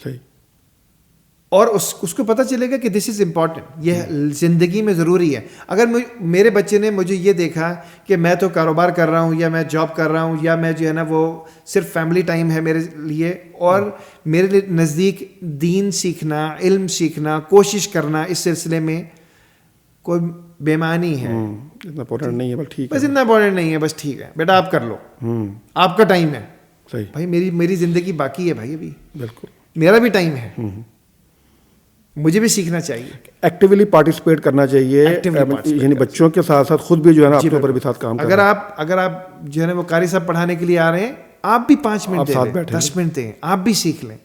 صحیح, اور اس کو پتہ چلے گا کہ دس از امپورٹنٹ, یہ زندگی میں ضروری ہے. اگر میرے بچے نے مجھے یہ دیکھا کہ میں تو کاروبار کر رہا ہوں, یا میں جاب کر رہا ہوں, یا میں جو ہے نا وہ صرف فیملی ٹائم ہے میرے لیے, اور میرے لیے نزدیک دین سیکھنا, علم سیکھنا, کوشش کرنا اس سلسلے میں کوئی بے معنی ہے, اتنا امپورٹنٹ نہیں ہے, بس ٹھیک ہے, بس اتنا امپورٹنٹ نہیں ہے, بس ٹھیک ہے بیٹا آپ کر لو, آپ کا ٹائم ہے. صحیح بھائی میری زندگی باقی ہے بھائی, ابھی بالکل میرا بھی ٹائم ہے, مجھے بھی سیکھنا چاہیے. ایکٹیولی پارٹیسپیٹ کرنا چاہیے, یعنی بچوں کے ساتھ ساتھ خود بھی جو ہے نا اپنے اوپر بھی ساتھ کام کرنا. اگر آپ جو ہے نا وہ قاری صاحب پڑھانے کے لیے آ رہے ہیں, آپ بھی 5 منٹ دیں, 10 منٹ دیں, آپ بھی سیکھ لیں.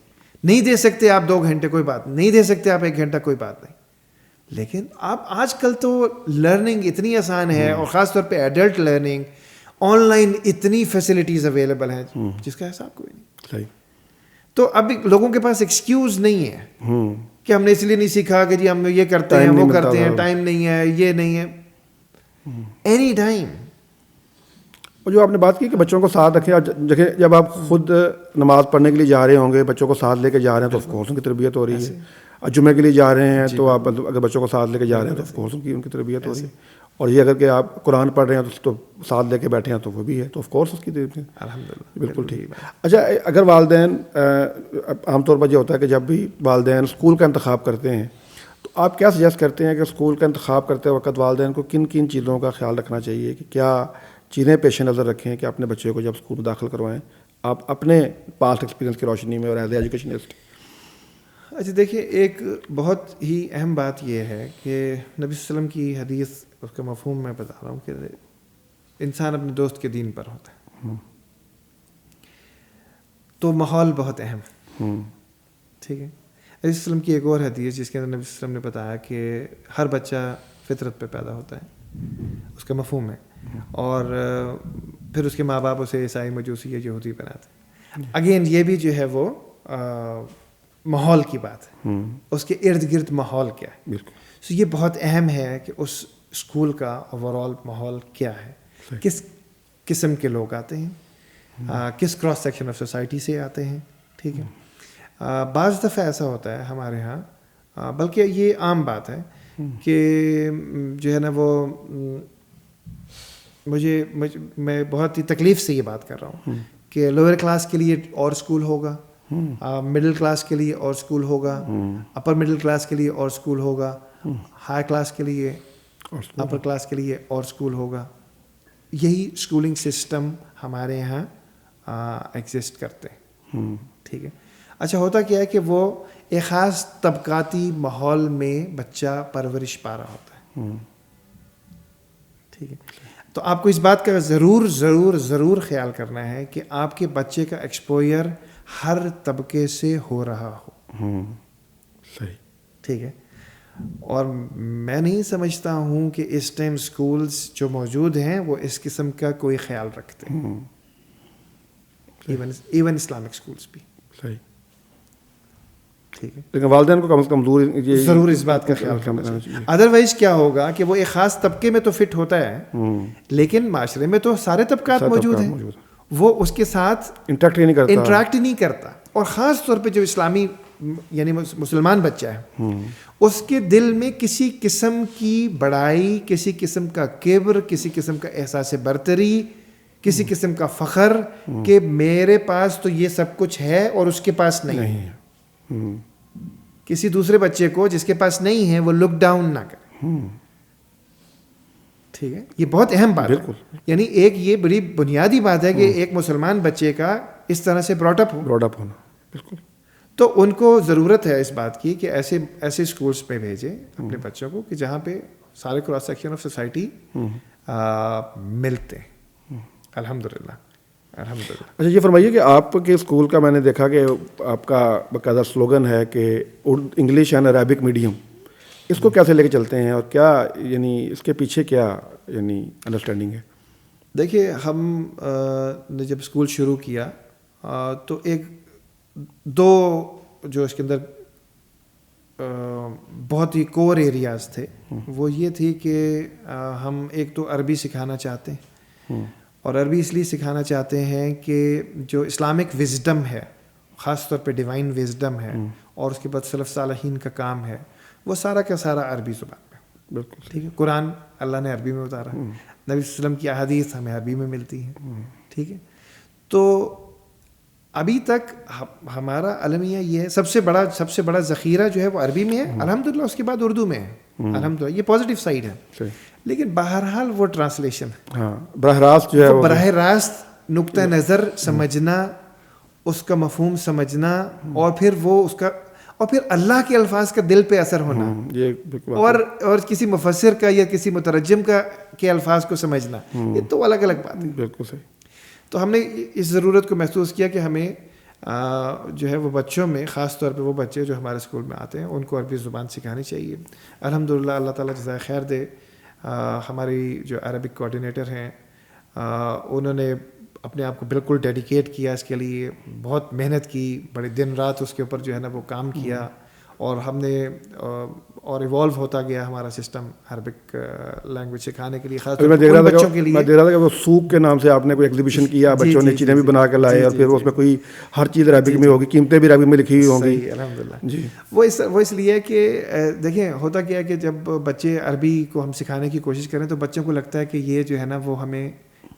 نہیں دے سکتے آپ 2 گھنٹے, کوئی بات نہیں دے سکتے آپ 1 گھنٹہ, کوئی بات نہیں. لیکن آپ آج کل تو لرننگ اتنی آسان ہے, اور خاص طور پہ ایڈلٹ لرننگ آن لائن اتنی فیسلٹیز اویلیبل ہیں جس کا حساب کوئی نہیں. صحیح, تو اب لوگوں کے پاس ایکسکیوز نہیں ہے کہ ہم نے اس لیے نہیں سیکھا کہ جی ہم یہ کرتے ہیں, وہ کرتے ہیں, ٹائم نہیں ہے, یہ نہیں ہے. Any time. اور جو آپ نے بات کی کہ بچوں کو ساتھ رکھیں, جب آپ خود نماز پڑھنے کے لیے جا رہے ہوں گے, بچوں کو ساتھ لے کے جا رہے ہیں تو آف کورس ان کی تربیت ہو رہی ہے. اور جمعے کے لیے جا رہے ہیں تو آپ اگر بچوں کو ساتھ لے کے جا رہے ہیں تو آف کورس ان کی تربیت ہو رہی ہے. اور یہ اگر کہ آپ قرآن پڑھ رہے ہیں تو ساتھ لے کے بیٹھے ہیں تو وہ بھی ہے, تو آف کورس اس کی تربیت. الحمدللہ, بالکل ٹھیک. اچھا, اگر والدین, عام طور پر یہ ہوتا ہے کہ جب بھی والدین اسکول کا انتخاب کرتے ہیں تو آپ کیا سجیسٹ کرتے ہیں کہ اسکول کا انتخاب کرتے وقت والدین کو کن کن چیزوں کا خیال رکھنا چاہیے, کہ کیا چیزیں پیش نظر رکھیں کہ اپنے بچے کو جب اسکول میں داخل کروائیں, آپ اپنے پاسٹ ایکسپیرینس کی روشنی میں اور ایز اے ایجوکیشنسٹ؟ اچھا دیکھیے, ایک بہت ہی اہم بات یہ ہے کہ نبی صلی اللہ علیہ وسلم کی حدیث, اس کا مفہوم میں بتا رہا ہوں کہ انسان اپنے دوست کے دین پر ہوتا ہے, تو ماحول بہت اہم ہے. ٹھیک ہے, نبی صلی اللہ علیہ وسلم کی ایک اور حدیث جس کے اندر نبی صلی اللہ علیہ وسلم نے بتایا کہ ہر بچہ فطرت پہ پیدا ہوتا ہے, اس کا مفہوم ہے, اور پھر اس کے ماں باپ اسے عیسائی, مجوسی یا یہودی بناتے ہیں. اگین یہ بھی جو ہے وہ ماحول کی بات ہے, اس کے ارد گرد ماحول کیا ہے. بالکل. سو یہ بہت اہم ہے کہ اس اسکول کا اوور آل ماحول کیا ہے, کس قسم کے لوگ آتے ہیں, کس کراس سیکشن آف سوسائٹی سے آتے ہیں. ٹھیک ہے, بعض دفعہ ایسا ہوتا ہے ہمارے ہاں, بلکہ یہ عام بات ہے کہ جو ہے نا وہ میں بہت ہی تکلیف سے یہ بات کر رہا ہوں کہ لوور کلاس کے لیے اور اسکول ہوگا, مڈل کلاس کے لیے اور اسکول ہوگا, اپر مڈل کلاس کے لیے اور اسکول ہوگا, ہائی کلاس کے لیے, اپر کلاس کے لیے اور اسکول ہوگا. یہی اسکولنگ سسٹم ہمارے یہاں ایگزسٹ کرتے ہیں. ٹھیک ہے, اچھا ہوتا کیا ہے کہ وہ ایک خاص طبقاتی ماحول میں بچہ پرورش پا رہا ہوتا ہے. ٹھیک ہے, تو آپ کو اس بات کا ضرور ضرور ضرور خیال کرنا ہے کہ آپ کے بچے کا ایکسپوئر ہر طبقے سے ہو رہا ہو. صحیح. ٹھیک ہے, اور میں نہیں سمجھتا ہوں کہ اس ٹائم اسکولس جو موجود ہیں وہ اس قسم کا کوئی خیال رکھتے ہیں, ایون اسلامک اسکولس بھی. صحیح. ٹھیک ہے, لیکن والدین کو کم از کم ضرور اس بات کا خیال کرنا چاہیے. ادروائز کیا ہوگا کہ وہ ایک خاص طبقے میں تو فٹ ہوتا ہے, لیکن معاشرے میں تو سارے طبقات موجود ہیں, وہ اس کے ساتھ انٹریکٹ ہی نہیں کرتا. اور خاص طور پہ جو اسلامی یعنی مسلمان بچہ ہے, اس کے دل میں کسی قسم کی بڑائی, کسی قسم کا کبر, کسی قسم کا احساس برتری, کسی قسم کا فخر کہ میرے پاس تو یہ سب کچھ ہے اور اس کے پاس نہیں ہے. کسی دوسرے بچے کو جس کے پاس نہیں ہے وہ لک ڈاؤن نہ کرے. ٹھیک ہے, یہ بہت اہم بات ہے. یعنی ایک یہ بڑی بنیادی بات ہے کہ ایک مسلمان بچے کا اس طرح سے براٹ اپ ہونا. بالکل. تو ان کو ضرورت ہے اس بات کی کہ ایسے اسکولس پہ بھیجیں اپنے بچوں کو کہ جہاں پہ سارے کراس سیکشن آف سوسائٹی ملتے ہیں. الحمدللہ. اچھا یہ فرمائیے کہ آپ کے اسکول کا میں نے دیکھا کہ آپ کا باقاعدہ سلوگن ہے کہ انگلش اینڈ عربک میڈیم, اس کو کیسے لے کے چلتے ہیں اور کیا یعنی اس کے پیچھے کیا یعنی انڈرسٹینڈنگ ہے؟ دیکھیے, ہم نے جب اسکول شروع کیا تو ایک دو جو اس کے اندر بہت ہی کور ایریاز تھے, وہ یہ تھی کہ ہم ایک تو عربی سکھانا چاہتے ہیں, اور عربی اس لیے سکھانا چاہتے ہیں کہ جو اسلامک وزڈم ہے, خاص طور پہ ڈیوائن وزڈم ہے, اور اس کے بعد سلف صالحین کا کام ہے, وہ سارا کا سارا عربی زبان میں. بالکل ٹھیک ہے. قرآن اللہ نے عربی میں اتارا, نبی صلی اللہ علیہ وسلم کی احادیث ہمیں عربی میں ملتی ہیں. ٹھیک ہے, تو ابھی تک ہمارا المیہ یہ ہے, سب سے بڑا ذخیرہ جو ہے وہ عربی میں ہے الحمدللہ, اس کے بعد اردو میں ہے الحمدللہ. یہ پازیٹیو سائڈ ہے. لیکن بہرحال وہ ٹرانسلیشن براہ راست جو ہے براہ راست نقطہ نظر سمجھنا, اس کا مفہوم سمجھنا, اور پھر وہ اس کا اور پھر اللہ کے الفاظ کا دل پہ اثر ہونا, اور کسی مفسر کا یا کسی مترجم کا کے الفاظ کو سمجھنا, یہ تو الگ الگ بات ہے. بالکل صحیح. تو ہم نے اس ضرورت کو محسوس کیا کہ ہمیں جو ہے وہ بچوں میں, خاص طور پہ وہ بچے جو ہمارے اسکول میں آتے ہیں, ان کو عربی زبان سکھانی چاہیے. الحمدللہ اللہ تعالیٰ جزائے خیر دے. ہماری جو عربک کوآرڈینیٹر ہیں انہوں نے اپنے آپ کو بالکل ڈیڈیکیٹ کیا اس کے لیے, بہت محنت کی, بڑے دن رات اس کے اوپر جو ہے نا وہ کام کیا, اور ہم نے اور ایوالو ہوتا گیا ہمارا سسٹم عربک لینگویج سکھانے کے لیے, خاص طور پر بچوں کے لیے. میں دیکھ رہا تھا کہ وہ سوق کے نام سے آپ نے کوئی ایگزیبیشن کیا, بچوں نے چیزیں بھی بنا کے لائے, اور پھر اس میں کوئی ہر چیز عربک میں ہوگی, قیمتیں بھی عربک میں لکھی ہوئی ہوں گی. الحمدللہ. جی, وہ اس لیے کہ دیکھیں ہوتا کیا ہے کہ جب بچے عربی کو ہم سکھانے کی کوشش کریں تو بچوں کو لگتا ہے کہ یہ جو ہے نا وہ ہمیں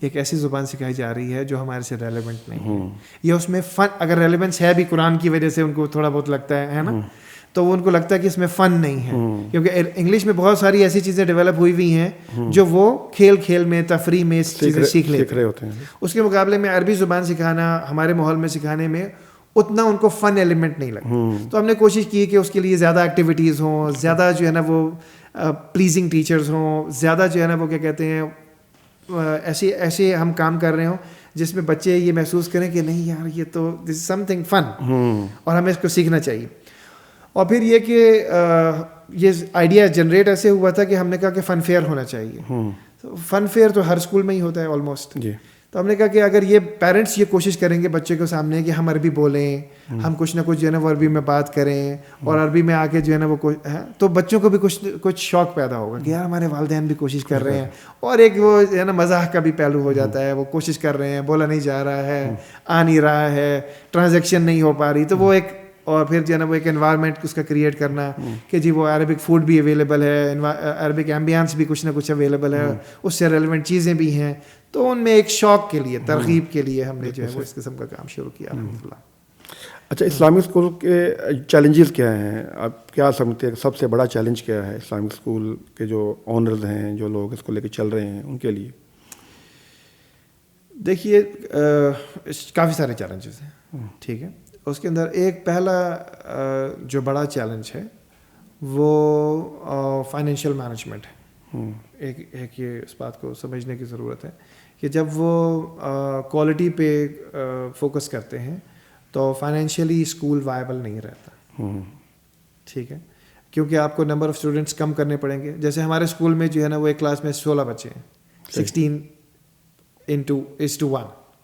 ایک ایسی زبان سکھائی جا رہی ہے جو ہمارے سے ریلیونٹ نہیں ہے, یا اس میں فن, اگر ریلیونس ہے بھی قرآن کی وجہ سے ان کو تھوڑا بہت لگتا ہے نا, تو وہ ان کو لگتا ہے کہ اس میں فن نہیں ہے, کیونکہ انگلش میں بہت ساری ایسی چیزیں ڈیولپ ہوئی ہوئی ہیں جو وہ کھیل کھیل میں, تفریح میں چیزیں سیکھ رہے ہوتے ہیں. اس کے مقابلے میں عربی زبان سکھانا ہمارے ماحول میں سکھانے میں اتنا ان کو فن ایلیمنٹ نہیں لگتا. تو ہم نے کوشش کی کہ اس کے لیے زیادہ ایکٹیویٹیز ہوں, زیادہ جو ہے نا وہ پلیزنگ ٹیچرز ہوں, زیادہ جو ہے نا وہ کیا کہتے ہیں ایسے ہم کام کر رہے ہوں جس میں بچے یہ محسوس کریں کہ نہیں یار یہ تو دس از سم تھنگ فن, اور ہمیں اس کو سیکھنا چاہیے. اور پھر یہ کہ یہ آئیڈیا جنریٹ ایسے ہوا تھا کہ ہم نے کہا کہ فن فیئر ہونا چاہیے. فن فیئر تو ہر اسکول میں ہی ہوتا ہے آلموسٹ. تو ہم نے کہا کہ اگر یہ پیرنٹس یہ کوشش کریں گے بچے کے سامنے کہ ہم عربی بولیں, ہم کچھ نہ کچھ جو ہے نا وہ عربی میں بات کریں, اور عربی میں آ کے جو ہے نا وہ تو بچوں کو بھی کچھ شوق پیدا ہوگا کہ یار ہمارے والدین بھی کوشش کر رہے ہیں, اور ایک وہ جو ہے نا مزاح کا بھی پہلو ہو جاتا ہے, وہ کوشش کر رہے ہیں, بولا نہیں جا رہا ہے, آ نہیں رہا ہے, ٹرانزیکشن نہیں ہو پا رہی, تو وہ ایک, اور پھر جو ہے نا وہ ایک انوائرمنٹ اس کا کریٹ کرنا کہ جی وہ عربک فوڈ بھی اویلیبل ہے, عربک ایمبینس بھی کچھ نہ کچھ اویلیبل ہے, اس سے ریلیونٹ چیزیں بھی ہیں. تو ان میں ایک شوق کے لیے, ترغیب کے لیے ہم نے جو ہے وہ اس قسم کا کام شروع کیا الحمدللہ. اچھا, اسلامک اسکول کے چیلنجز کیا ہیں, آپ کیا سمجھتے ہیں سب سے بڑا چیلنج کیا ہے اسلامک اسکول کے جو اونرز ہیں, جو لوگ اس کو لے کے چل رہے ہیں, ان کے لیے؟ دیکھیے کافی سارے چیلنجز ہیں. ٹھیک ہے, اس کے اندر ایک پہلا جو بڑا چیلنج ہے وہ فائنینشیل مینجمنٹ ہے. ایک یہ اس بات کو سمجھنے کی ضرورت ہے کہ جب وہ کوالٹی پہ فوکس کرتے ہیں تو فائنینشیلی اسکول وائبل نہیں رہتا. ٹھیک ہے, کیونکہ آپ کو نمبر آف اسٹوڈنٹس کم کرنے پڑیں گے. جیسے ہمارے اسکول میں جو ہے نا وہ ایک کلاس میں 16 بچے ہیں, 16:1.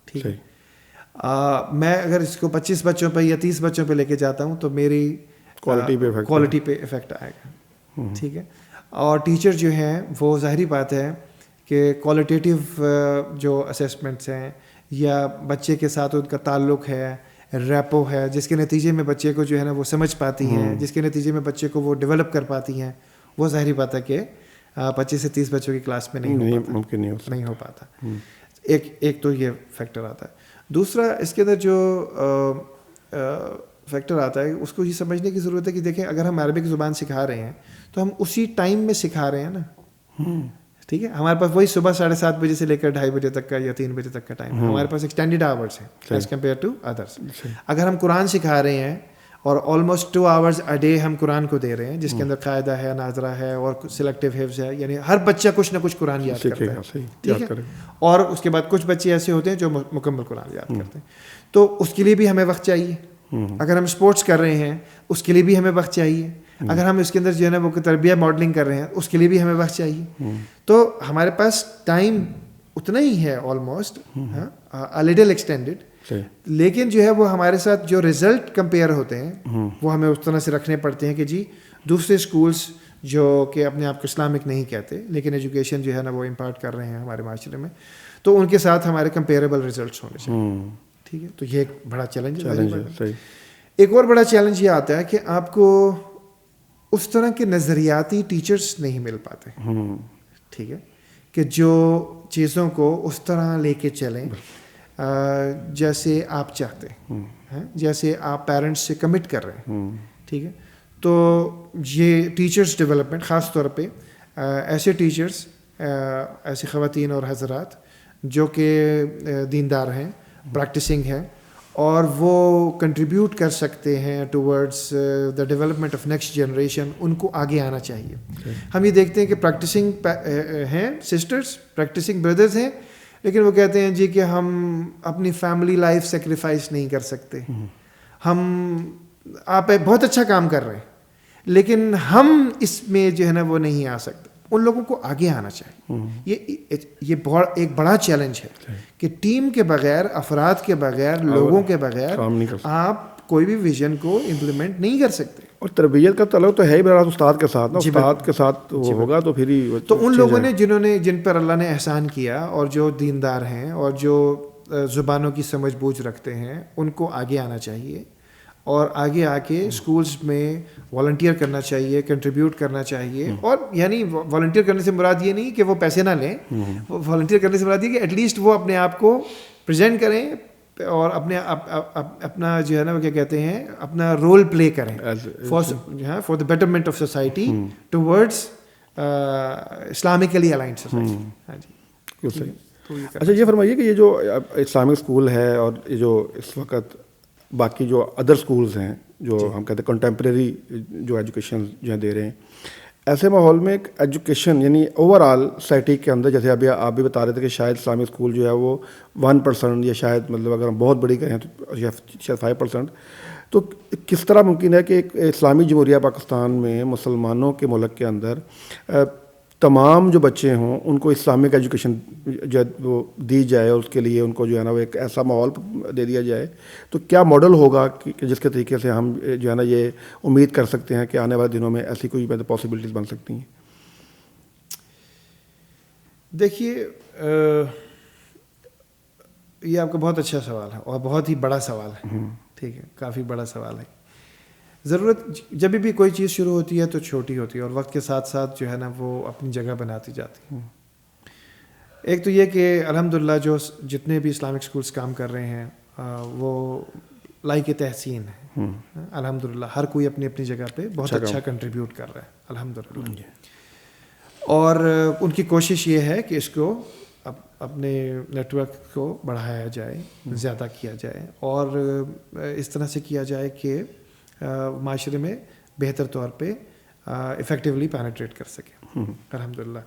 ٹھیک ہے, میں اگر اس کو 25 بچوں پہ یا 30 بچوں پہ لے کے جاتا ہوں تو میری کوالٹی پہ افیکٹ آئے گا. ٹھیک ہے, اور ٹیچر جو ہیں وہ ظاہری بات ہے کہ کوالٹیٹیو جو اسیسمنٹس ہیں یا بچے کے ساتھ ان کا تعلق ہے, ریپو ہے, جس کے نتیجے میں بچے کو جو ہے نا وہ سمجھ پاتی ہیں, جس کے نتیجے میں بچے کو وہ ڈیولپ کر پاتی ہیں, وہ ظاہری بات ہے کہ 25 سے 30 بچوں کی کلاس میں نہیں ہو پاتا. ایک تو یہ فیکٹر آتا ہے. دوسرا اس کے اندر جو فیکٹر آتا ہے اس کو یہ سمجھنے کی ضرورت ہے کہ دیکھیں اگر ہم عربک زبان سکھا رہے ہیں تو ہم اسی ٹائم میں سکھا رہے ہیں نا. ٹھیک ہے, ہمارے پاس وہی صبح 7:30 بجے سے لے کر 2:30 بجے تک کا یا 3 بجے تک کا ٹائم ہے. ہمارے پاس ایکسٹینڈیڈ آورس ہیں ایز کمپیئر ٹو ادرس. اگر ہم قرآن سکھا رہے ہیں اور آلموسٹ 2 hours a day ہم قرآن کو دے رہے ہیں, جس کے اندر قاعدہ ہے, ناظرہ ہے اور سلیکٹیو حفظ ہے, یعنی ہر بچہ کچھ نہ کچھ قرآن یاد کرتا ہے. ٹھیک ہے, اور اس کے بعد کچھ بچے ایسے ہوتے ہیں جو مکمل قرآن یاد کرتے ہیں. تو اس کے لیے بھی ہمیں وقت چاہیے. اگر ہم اسپورٹس کر رہے ہیں اس کے لیے بھی ہمیں وقت چاہیے. اگر ہم اس کے اندر جو ہے نا وہ تربیہ ماڈلنگ کر رہے ہیں اس کے لیے بھی ہمیں وقت چاہیے. تو ہمارے پاس ٹائم اتنا ہی ہے آلموسٹ, لٹل ایکسٹینڈیڈ, لیکن جو ہے وہ ہمارے ساتھ جو رزلٹ کمپیئر ہوتے ہیں وہ ہمیں اس طرح سے رکھنے پڑتے ہیں کہ جی دوسرے اسکولس جو کہ اپنے آپ کو اسلامک نہیں کہتے لیکن ایجوکیشن جو ہے نا وہ امپارٹ کر رہے ہیں ہمارے معاشرے میں, تو ان کے ساتھ ہمارے کمپیریبل ریزلٹس ہونے چاہیے. ٹھیک ہے, تو یہ ایک بڑا چیلنج ہے. ایک اور بڑا چیلنج یہ آتا ہے کہ آپ کو اس طرح کے نظریاتی ٹیچرس نہیں مل پاتے. ٹھیک ہے, کہ جو چیزوں کو اس طرح لے کے چلیں جیسے آپ چاہتے ہیں, جیسے آپ پیرنٹس سے کمٹ کر رہے ہیں. ٹھیک ہے, تو یہ ٹیچرس ڈیولپمنٹ خاص طور پہ ایسے ٹیچرس, ایسی خواتین اور حضرات جو کہ دیندار ہیں, پریکٹسنگ ہیں, اور وہ کنٹریبیوٹ کر سکتے ہیں towards the development of next generation, ان کو آگے آنا چاہیے. ہم یہ دیکھتے ہیں کہ پریکٹسنگ ہیں سسٹرز, پریکٹسنگ بردرز ہیں, لیکن وہ کہتے ہیں جی کہ ہم اپنی فیملی لائف سیکریفائس نہیں کر سکتے. آپ بہت اچھا کام کر رہے ہیں لیکن ہم اس میں جو ہے نا وہ نہیں آ سکتے. ان لوگوں کو آگے آنا چاہیے. یہ ایک بڑا چیلنج ہے کہ ٹیم کے بغیر, افراد کے بغیر, لوگوں کے بغیر آپ کوئی بھی ویژن کو امپلیمنٹ نہیں کر سکتے. اور تربیت کا تعلق تو ہے ہی بڑا استاد کے ساتھ, استاد کے ساتھ وہ ہوگا تو پھر ہی. تو ان لوگوں نے جن پر اللہ نے احسان کیا اور جو دیندار ہیں اور جو زبانوں کی سمجھ بوجھ رکھتے ہیں, ان کو آگے آنا چاہیے اور آگے آ کے اسکولس میں والنٹیئر کرنا چاہیے, کنٹریبیوٹ کرنا چاہیے. اور یعنی والنٹیئر کرنے سے مراد یہ نہیں کہ وہ پیسے نہ لیں, والنٹیئر کرنے سے مراد یہ کہ ایٹ لیسٹ وہ اپنے آپ کو پریزنٹ کریں اور اپنا جو ہے نا وہ کیا کہتے ہیں اپنا رول پلے کریں for the betterment of society towards Islamically aligned society. ہاں جی. اچھا یہ فرمائیے کہ یہ جو اسلامک اسکول ہے اور یہ جو اس وقت باقی جو ادر اسکولز ہیں جو ہم کہتے ہیں کنٹمپریری جو ایجوکیشن جو ہے دے رہے ہیں, ایسے ماحول میں ایک ایجوکیشن یعنی اوور آل سوسائٹی کے اندر, جیسے ابھی آپ بھی بتا رہے تھے کہ شاید اسلامک اسکول جو ہے وہ 1% یا شاید مطلب اگر ہم بہت بڑی کہیں تو شاید 5%, تو کس طرح ممکن ہے کہ ایک اسلامی جمہوریہ پاکستان میں مسلمانوں کے ملک کے اندر تمام جو بچے ہوں ان کو اسلامک ایجوکیشن جو ہے وہ دی جائے اور اس کے لیے ان کو جو ہے نا وہ ایک ایسا ماحول دے دیا جائے, تو کیا ماڈل ہوگا کہ جس کے طریقے سے ہم جو ہے نا یہ امید کر سکتے ہیں کہ آنے والے دنوں میں ایسی کوئی پاسبلٹیز بن سکتی ہیں؟ دیکھیے یہ آپ کا بہت اچھا سوال ہے اور بہت ہی بڑا سوال ہے. ٹھیک ہے, کافی بڑا سوال ہے. ضرورت جب بھی کوئی چیز شروع ہوتی ہے تو چھوٹی ہوتی ہے اور وقت کے ساتھ ساتھ جو ہے نا وہ اپنی جگہ بناتی جاتی ہے. ایک تو یہ کہ الحمدللہ جو جتنے بھی اسلامک اسکولس کام کر رہے ہیں وہ لائق تحسین ہیں. الحمدللہ ہر کوئی اپنی اپنی جگہ پہ بہت اچھا کنٹریبیوٹ کر رہا ہے الحمدللہ. اور ان کی کوشش یہ ہے کہ اس کو اپنے نیٹ ورک کو بڑھایا جائے, زیادہ کیا جائے, اور اس طرح سے کیا جائے کہ معاشرے میں بہتر طور پہ افیکٹولی پینیٹریٹ کر سکے الحمدللہ.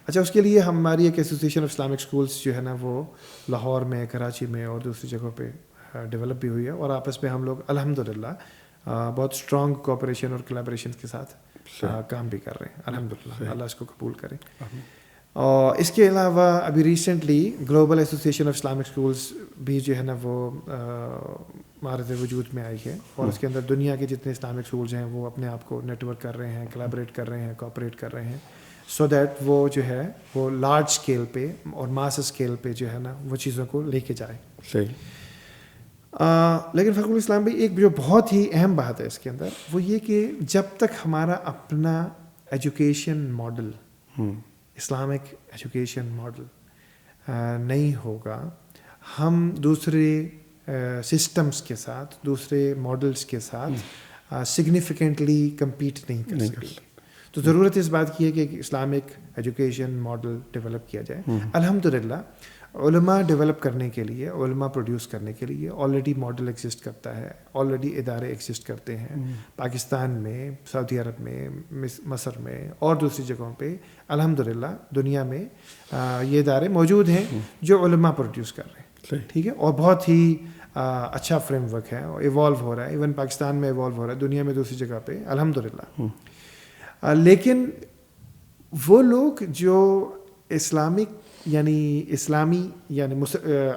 اچھا, اس کے لیے ہماری ایک ایسوسیشن آف اسلامک اسکولس جو ہے نا وہ لاہور میں, کراچی میں اور دوسری جگہوں پہ ڈیولپ بھی ہوئی ہے, اور آپس میں ہم لوگ الحمدللہ بہت اسٹرانگ کوآپریشن اور کولیبریشن کے ساتھ کام بھی کر رہے ہیں الحمدللہ. اللہ اس کو قبول کرے. اور اس کے علاوہ ابھی recently global association of Islamic schools بھی جو ہے نا وہ معرض وجود میں آئی ہے, اور اس کے اندر دنیا کے جتنے اسلامک اسکولز ہیں وہ اپنے آپ کو نیٹ ورک کر رہے ہیں, کولیبریٹ کر رہے ہیں, کوآپریٹ کر رہے ہیں, سو دیٹ وہ جو ہے وہ لارج اسکیل پہ اور ماس اسکیل پہ جو ہے نا وہ چیزوں کو لے کے جائے. صحیح. لیکن فخر الاسلام بھائی ایک جو بہت ہی اہم بات ہے اس کے اندر وہ یہ کہ جب تک ہمارا اپنا education model, Islamic education model نہیں ہوگا, ہم دوسرے سسٹمز کے ساتھ, دوسرے ماڈلز کے ساتھ سگنیفیکنٹلی کمپیٹ نہیں کر سکتے. تو ضرورت اس بات کی ہے کہ ایک اسلامک ایجوکیشن ماڈل ڈیولپ کیا جائے. الحمدللہ علماء ڈیولپ کرنے کے لیے, علماء پروڈیوس کرنے کے لیے آلریڈی ماڈل ایگزسٹ کرتا ہے, آلریڈی ادارے ایگزسٹ کرتے ہیں پاکستان میں, سعودی عرب میں, مصر میں اور دوسری جگہوں پہ. الحمدللہ دنیا میں یہ ادارے موجود ہیں جو علماء پروڈیوس کر رہے ہیں. ٹھیک ہے, اور بہت ہی اچھا فریم ورک ہے, ایوالو ہو رہا ہے, ایون پاکستان میں ایوالو ہو رہا ہے, دنیا میں دوسری جگہ پہ الحمدللہ. لیکن وہ لوگ جو اسلامی یعنی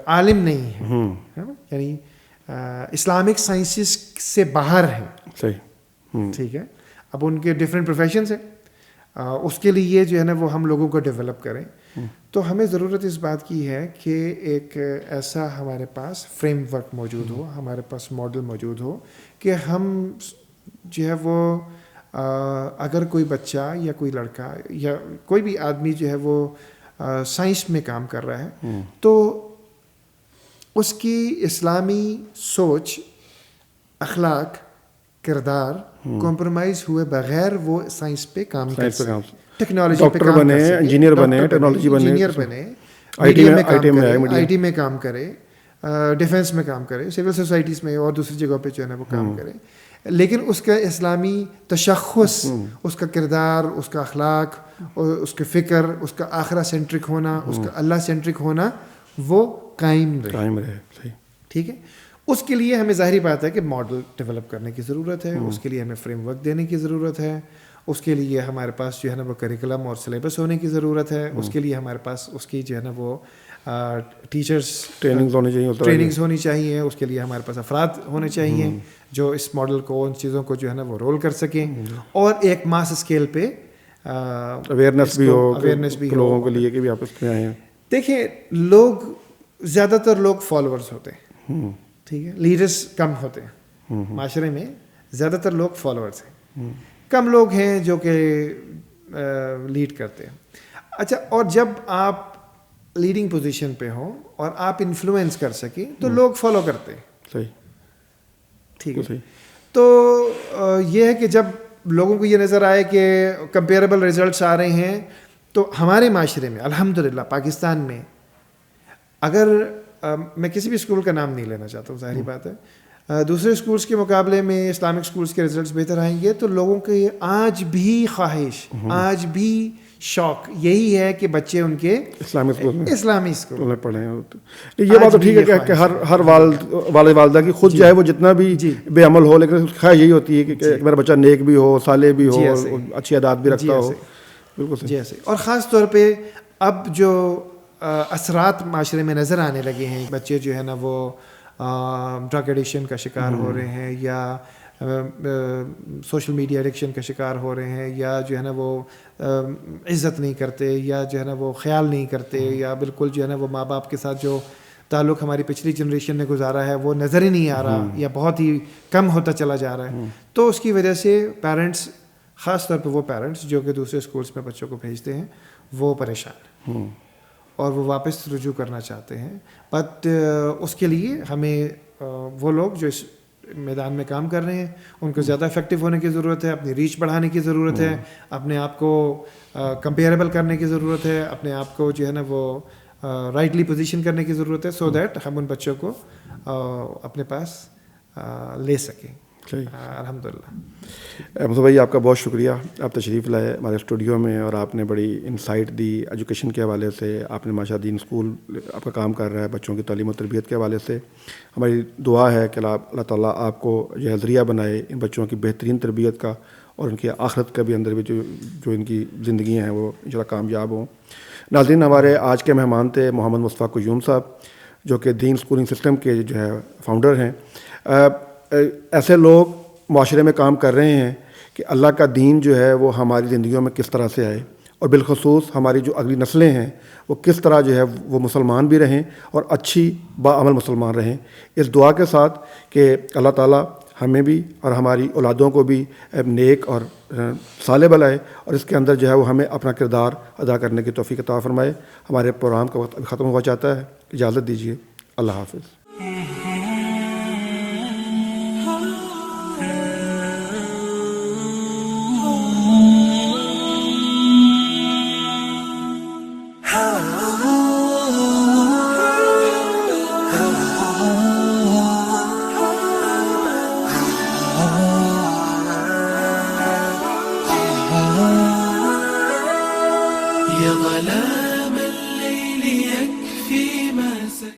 عالم نہیں ہیں, یعنی اسلامک سائنسز سے باہر ہیں, صحیح, ٹھیک ہے, اب ان کے ڈفرینٹ پروفیشنز ہیں, اس کے لیے جو ہے نا وہ ہم لوگوں کو ڈیولپ کریں. تو ہمیں ضرورت اس بات کی ہے کہ ایک ایسا ہمارے پاس فریم ورک موجود ہو, ہمارے پاس ماڈل موجود ہو کہ ہم جو ہے وہ اگر کوئی بچہ یا کوئی لڑکا یا کوئی بھی آدمی جو ہے وہ سائنس میں کام کر رہا ہے تو اس کی اسلامی سوچ, اخلاق, کردار کمپرومائز ہوئے بغیر وہ سائنس پہ کام کر سکے, ٹیکنالوجی پہ کام کر سکے, انجینئر بنے, ٹیکنالوجی بنے, آئی ٹی میں کام کرے, ڈیفینس میں کام کرے, سول سوسائٹیز میں اور دوسری جگہوں پہ جو ہے نا وہ کام کرے. لیکن اس کا اسلامی تشخص, اس کا کردار, اس کا اخلاق, اس کے فکر, اس کا آخرہ سینٹرک ہونا, اس کا اللہ سینٹرک ہونا وہ قائم رہے. ٹھیک ہے, اس کے لیے ہمیں ظاہری بات ہے کہ ماڈل ڈیولپ کرنے کی ضرورت ہے, اس کے لیے ہمیں فریم ورک دینے کی ضرورت ہے, اس کے لیے ہمارے پاس جو ہے نا وہ کریکولم اور سلیبس ہونے کی ضرورت ہے, اس کے لیے hمارے پاس اس کی جو ہے نا وہ ٹیچرس ٹریننگز ہونی چاہیے, اس کے لیے ہمارے پاس افراد ہونے چاہیے جو اس ماڈل کو, ان چیزوں کو جو ہے نا وہ رول کر سکیں, اور ایک ماس اسکیل پہ اویئرنیس بھی ہو لوگوں کے لیے کہ بھی آپس میں آئیں. دیکھیں, لوگ زیادہ تر لوگ فالوورز ہوتے ہیں, ٹھیک ہے, لیڈرز کم ہوتے ہیں معاشرے میں, زیادہ تر لوگ فالوورز ہیں, کم لوگ ہیں جو کہ لیڈ کرتے ہیں. اچھا, اور جب آپ لیڈنگ پوزیشن پہ ہوں اور آپ انفلوئنس کر سکیں تو لوگ فالو کرتے ہیں. صحیح, ٹھیک ہے. تو یہ ہے کہ جب لوگوں کو یہ نظر آئے کہ کمپیریبل ریزلٹس آ رہے ہیں, تو ہمارے معاشرے میں الحمدللہ پاکستان میں, اگر میں کسی بھی اسکول کا نام نہیں لینا چاہتا ہوں, ظاہری بات ہے, دوسرے اسکولس کے مقابلے میں اسلامک اسکولس کے ریزلٹس بہتر آئیں گے, تو لوگوں کی آج بھی خواہش, آج بھی شوق یہی ہے کہ بچے ان کے اسلامی اسکول میں پڑھیں. یہ بات تو ٹھیک ہے کہ ہر والد والدہ کی خود جو ہے وہ جتنا بھی بے عمل ہو, لیکن خواہش یہی ہوتی ہے کہ میرا بچہ نیک بھی ہو, صالح بھی ہو, اچھی عادات بھی رکھتا ہو. بالکل جی ایسے. اور خاص طور پہ اب جو اثرات معاشرے میں نظر آنے لگے ہیں, بچے جو ہے نا وہ ڈرگ ایڈکشن کا شکار ہو رہے ہیں, یا سوشل میڈیا ایڈکشن کا شکار ہو رہے ہیں, یا جو ہے نا وہ عزت نہیں کرتے, یا جو ہے نا وہ خیال نہیں کرتے, یا بالکل جو ہے نا وہ ماں باپ کے ساتھ جو تعلق ہماری پچھلی جنریشن نے گزارا ہے وہ نظر ہی نہیں آ رہا, یا بہت ہی کم ہوتا چلا جا رہا ہے. تو اس کی وجہ سے پیرنٹس, خاص طور پہ وہ پیرنٹس جو کہ دوسرے اسکولس میں بچوں کو بھیجتے ہیں, وہ پریشان ہیں اور وہ واپس رجوع کرنا چاہتے ہیں. بٹ اس کے لیے ہمیں وہ لوگ جو اس میدان میں کام کر رہے ہیں ان کو زیادہ افیکٹو ہونے کی ضرورت ہے, اپنی ریچ بڑھانے کی ضرورت ہے, اپنے آپ کو کمپیریبل کرنے کی ضرورت ہے, اپنے آپ کو جو ہے نا وہ رائٹلی پوزیشن کرنے کی ضرورت ہے سو دیٹ ہم ان بچوں کو اپنے پاس لے سکیں. الحمد للہ. مصطفیٰ بھائی آپ کا بہت شکریہ, آپ تشریف لائے ہمارے اسٹوڈیو میں اور آپ نے بڑی انسائٹ دی ایجوکیشن کے حوالے سے. آپ نے ماشاء دین اسکول آپ کا کام کر رہا ہے بچوں کی تعلیم و تربیت کے حوالے سے. ہماری دعا ہے کہ اللہ تعالیٰ آپ کو جو ذریعہ بنائے ان بچوں کی بہترین تربیت کا اور ان کی آخرت کے بھی اندر بھی جو ان کی زندگیاں ہیں وہ انشاءاللہ کامیاب ہوں. ناظرین, ہمارے آج کے مہمان تھے محمد مصطفیٰ قیوم صاحب جو کہ دین اسکولنگ سسٹم کے جو ہے فاؤنڈر ہیں. ایسے لوگ معاشرے میں کام کر رہے ہیں کہ اللہ کا دین جو ہے وہ ہماری زندگیوں میں کس طرح سے آئے اور بالخصوص ہماری جو اگلی نسلیں ہیں وہ کس طرح جو ہے وہ مسلمان بھی رہیں اور اچھی باعمل مسلمان رہیں. اس دعا کے ساتھ کہ اللہ تعالیٰ ہمیں بھی اور ہماری اولادوں کو بھی نیک اور صالح بنائے اور اس کے اندر جو ہے وہ ہمیں اپنا کردار ادا کرنے کی توفیق عطا فرمائے. ہمارے پروگرام کا وقت ختم ہوا چاہتا ہے, اجازت دیجیے. اللہ حافظ. يا ظلام